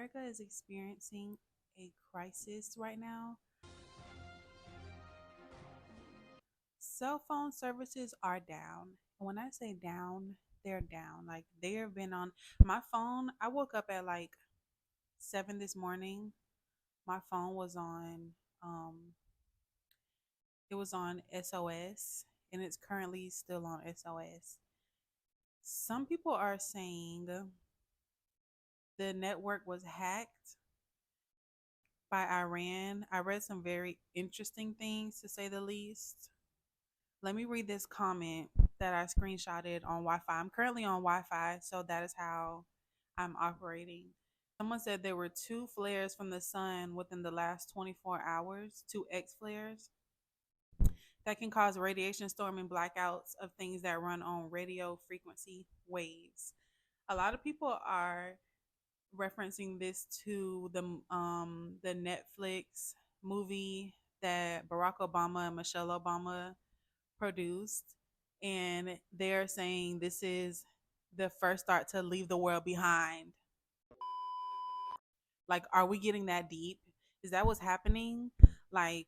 America is experiencing a crisis right now. Cell phone services are down. When I say down, they're down. Like they have been on my phone. I woke up at like 7 this morning. My phone was on um it was on SOS and it's currently still on SOS. Some people are saying the network was hacked by Iran. I read some very interesting things to say the least. Let me read this comment that I screenshotted on Wi Fi. I'm currently on Wi Fi, so that is how I'm operating. Someone said there were two flares from the sun within the last 24 hours, two X flares that can cause radiation storm and blackouts of things that run on radio frequency waves. A lot of people are referencing this to the Netflix movie that Barack Obama and Michelle Obama produced, and they're saying this is the first start to leave the world behind. Like, are we getting that deep? Is that what's happening? Like,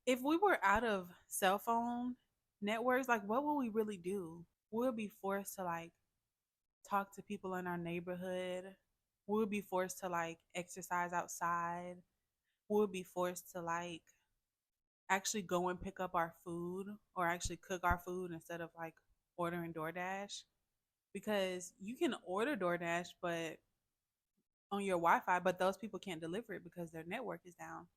if we were out of cell phone networks, like, what would we really do? We'll be forced to like talk to people in our neighborhood. We'll be forced to like exercise outside. We'll be forced to like actually go and pick up our food or actually cook our food instead of like ordering DoorDash, because you can order DoorDash but on your Wi-Fi, but those people can't deliver it because their network is down.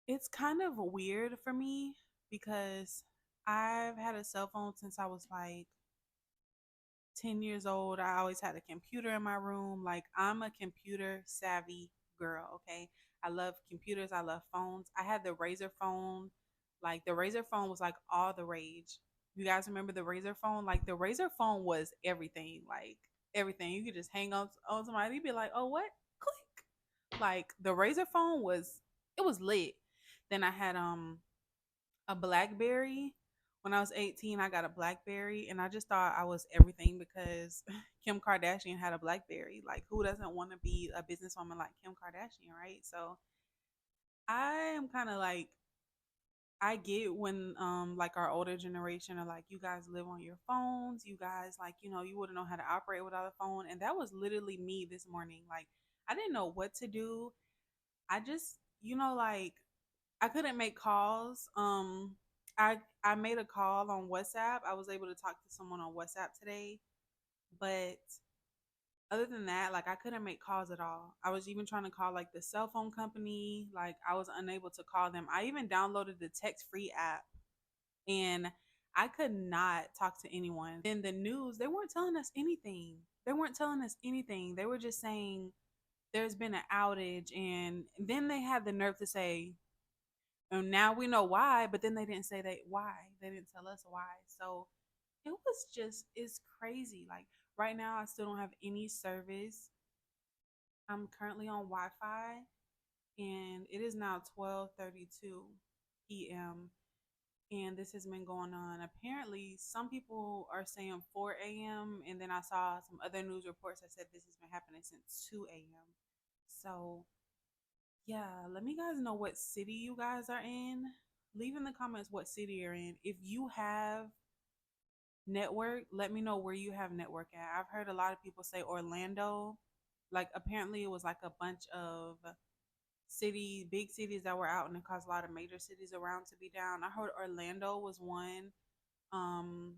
It's kind of weird for me because I've had a cell phone since I was like 10 years old. I always had a computer in my room. Like, I'm a computer savvy girl, okay? I love computers, I love phones. I had the Razor phone. Like, the Razor phone was like all the rage. You guys remember the Razor phone? Like, the Razor phone was everything. Like, everything. You could just hang on somebody, you'd be like, oh, what? Click. Like, the Razor phone was, it was lit. Then I had a Blackberry. When I was 18, I got a Blackberry, and I just thought I was everything because Kim Kardashian had a Blackberry. Like, who doesn't want to be a businesswoman like Kim Kardashian, right? So I am kind of like, I get when like our older generation are like, you guys live on your phones, you guys like, you wouldn't know how to operate without a phone, and that was literally me this morning. Like, I didn't know what to do. I just, like, I couldn't make calls. I made a call on WhatsApp. I was able to talk to someone on WhatsApp today, but other than that, like, I couldn't make calls at all. I was even trying to call like the cell phone company. Like, I was unable to call them. I even downloaded the text free app, and I could not talk to anyone. In the news, they weren't telling us anything. They weren't telling us anything. They were just saying there's been an outage, and then they had the nerve to say, and now we know why, but then they didn't say that why. They didn't tell us why. So it was just, it's crazy. Like, right now, I still don't have any service. I'm currently on Wi-Fi, and it is now 12:32 p.m. And this has been going on. Apparently, some people are saying 4 a.m. And then I saw some other news reports that said this has been happening since 2 a.m. So yeah, let me guys know what city you guys are in. Leave in the comments what city you're in. If you have network, let me know where you have network at. I've heard a lot of people say Orlando. Like, apparently it was like a bunch of big cities that were out, and it caused a lot of major cities around to be down. I heard Orlando was one. Um,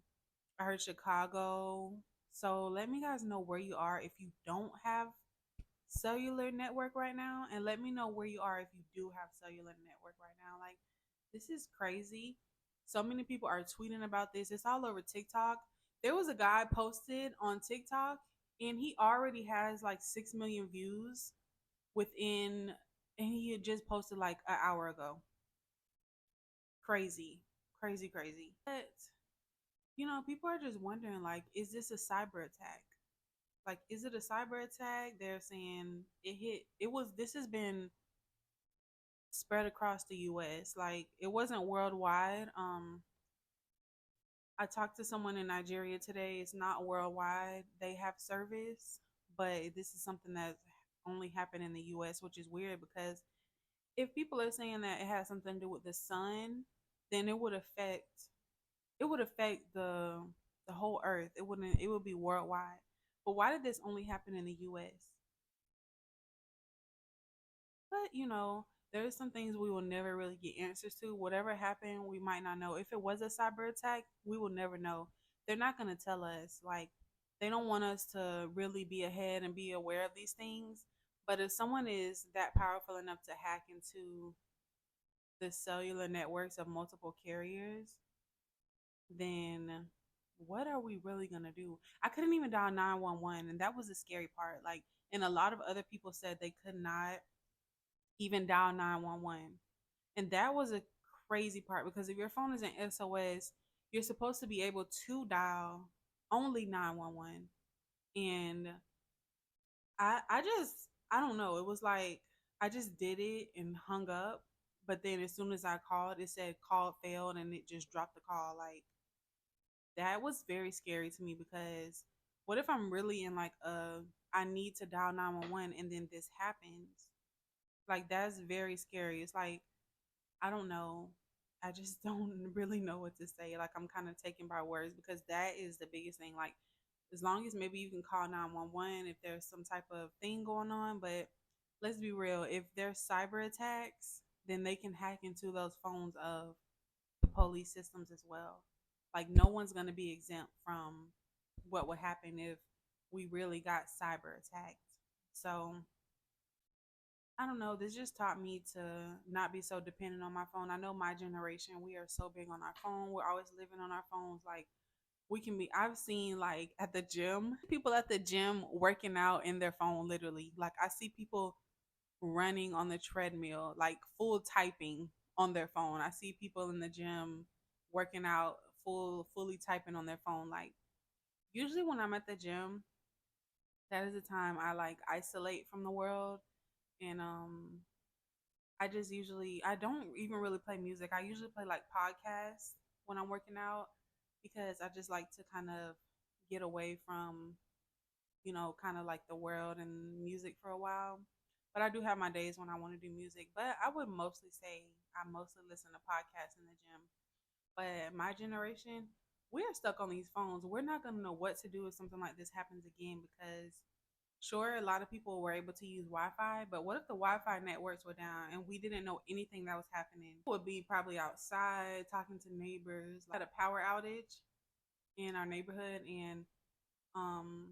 I heard Chicago. So let me guys know where you are if you don't have cellular network right now, and let me know where you are if you do have cellular network right now. Like, this is crazy. So many people are tweeting about this. It's all over TikTok. There was a guy posted on TikTok, and he already has like 6 million views within, and he had just posted like an hour ago. Crazy, crazy, crazy. But people are just wondering, like, is this a cyber attack? Like, is it a cyber attack? They're saying this has been spread across the US. Like, it wasn't worldwide. I talked to someone in Nigeria today. It's not worldwide. They have service, but this is something that only happened in the US, which is weird because if people are saying that it has something to do with the sun, then it would affect the whole earth. It would be worldwide. But why did this only happen in the US? But there's some things we will never really get answers to. Whatever happened, we might not know. If it was a cyber attack, we will never know. They're not going to tell us. Like, they don't want us to really be ahead and be aware of these things. But if someone is that powerful enough to hack into the cellular networks of multiple carriers, then what are we really going to do? I couldn't even dial 911, and that was the scary part. Like, and a lot of other people said they could not even dial 911. And that was a crazy part because if your phone is in SOS, you're supposed to be able to dial only 911. And I don't know. It was like I just did it and hung up. But then as soon as I called, it said call failed and it just dropped the call. Like, that was very scary to me because what if I'm really in like I need to dial 911 and then this happens? Like, that's very scary. It's like I don't know. I just don't really know what to say. Like, I'm kind of taken by words because that is the biggest thing. Like, as long as maybe you can call 911 if there's some type of thing going on, but let's be real, if there's cyber attacks, then they can hack into those phones of the police systems as well. Like, no one's going to be exempt from what would happen if we really got cyber attacked. So, I don't know. This just taught me to not be so dependent on my phone. I know my generation, we are so big on our phone. We're always living on our phones. Like, I've seen like at the gym, people at the gym working out in their phone, literally. Like, I see people running on the treadmill, like full typing on their phone. I see people in the gym working out, fully typing on their phone. Like, usually when I'm at the gym, that is the time I like isolate from the world. And I don't even really play music. I usually play like podcasts when I'm working out because I just like to kind of get away from, kind of like the world and music for a while. But I do have my days when I want to do music. But I would mostly say I mostly listen to podcasts in the gym. But my generation, we are stuck on these phones. We're not going to know what to do if something like this happens again because sure, a lot of people were able to use Wi-Fi, but what if the Wi-Fi networks were down and we didn't know anything that was happening? We would be probably outside talking to neighbors. Like, had a power outage in our neighborhood, and um,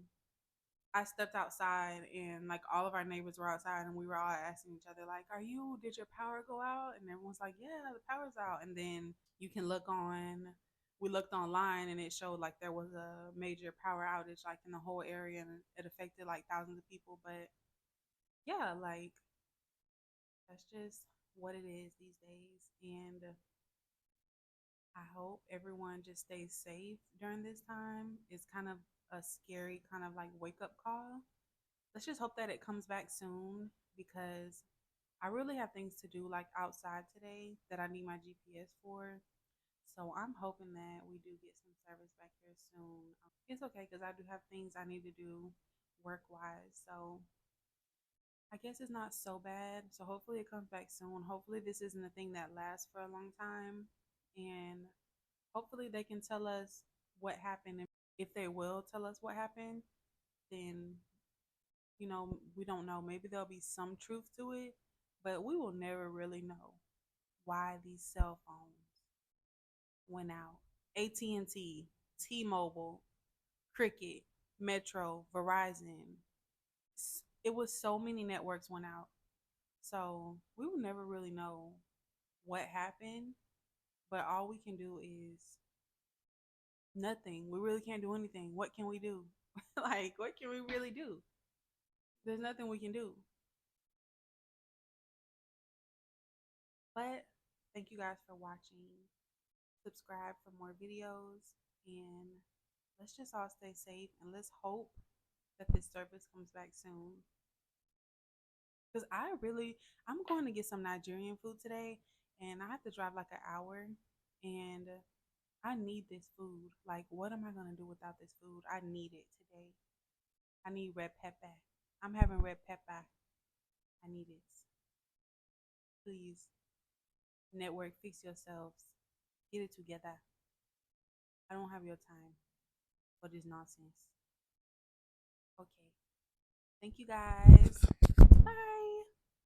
I stepped outside, and like all of our neighbors were outside, and we were all asking each other, like, "Are you? Did your power go out?" And everyone's like, "Yeah, the power's out." And then you can look on. We looked online, and it showed like there was a major power outage, like in the whole area, and it affected like thousands of people. But yeah, like that's just what it is these days. And I hope everyone just stays safe during this time. It's kind of a scary kind of like wake up call. Let's just hope that it comes back soon because I really have things to do like outside today that I need my GPS for. So I'm hoping that we do get some service back here soon. It's okay because I do have things I need to do work wise. So I guess it's not so bad. So hopefully it comes back soon. Hopefully this isn't a thing that lasts for a long time. And hopefully they can tell us what happened. And if they will tell us what happened, then, we don't know. Maybe there'll be some truth to it, but we will never really know why these cell phones went out. AT&T, T-Mobile, Cricket, Metro, Verizon. It was so many networks went out. So we will never really know what happened, but all we can do is nothing. We really can't do anything. What can we do? Like, what can we really do? There's nothing we can do. But thank you guys for watching. Subscribe for more videos, and let's just all stay safe and let's hope that this service comes back soon. Because I'm going to get some Nigerian food today, and I have to drive like an hour, and I need this food. Like, what am I going to do without this food? I need it today. I need red pepper. I'm having red pepper. I need it. Please, network, fix yourselves. Get it together. I don't have your time for this nonsense. Okay. Thank you guys. Bye.